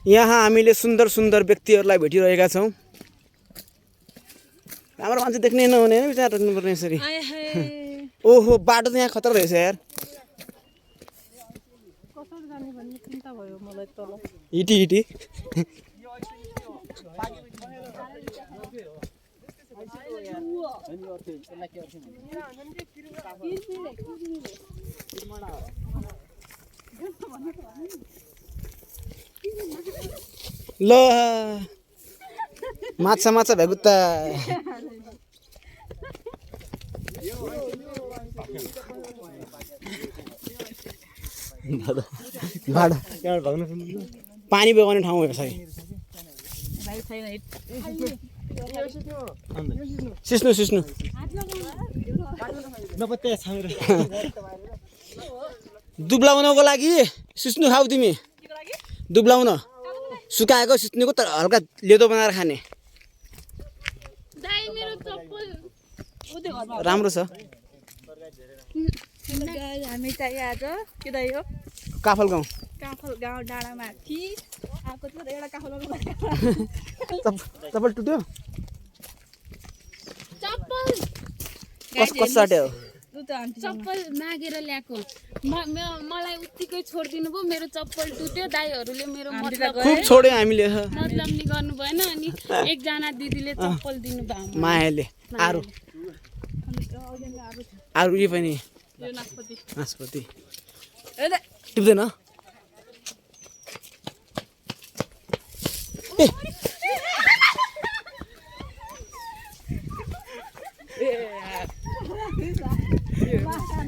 यहाँ हामीले सुन्दर सुन्दर व्यक्तिहरूलाई भेटिरहेका छौँ। हाम्रो मान्छे देख्नै नहुने होइन विचार राख्नुपर्ने यसरी। ओहो बाटो त यहाँ खतरा रहेछ यार। हिटी हिटी ल माछा माछा भ्यागुत्ता पानी बगाउने ठाउँ हो सही। सिस्नु सिस्नु दुब्लाउनको लागि सिस्नु खाऊ तिमी। दुब्लाउन सुकाएको सिस्नुको तर हल्का लेदो बनाएर खाने राम्रो छ। हामी चाहिँ आज के दाइ हो काफल गाउँ डाँडामाथि आएको थियो एउटा काफल चप्पल टुट्यो कस साट्यो चप्पल मागेर ल्याएको मलाई उत्तिकै छोडिदिनु भयो। मेरो चप्पल टुट्यो दाइहरूले मेरो खुब छोड्यो हामीले मतलब नि गर्नु भएन। अनि एकजना दिदीले चप्पल दिनु भयो मायाले। आरु आरु यो पनि नासपति टिप्दैन।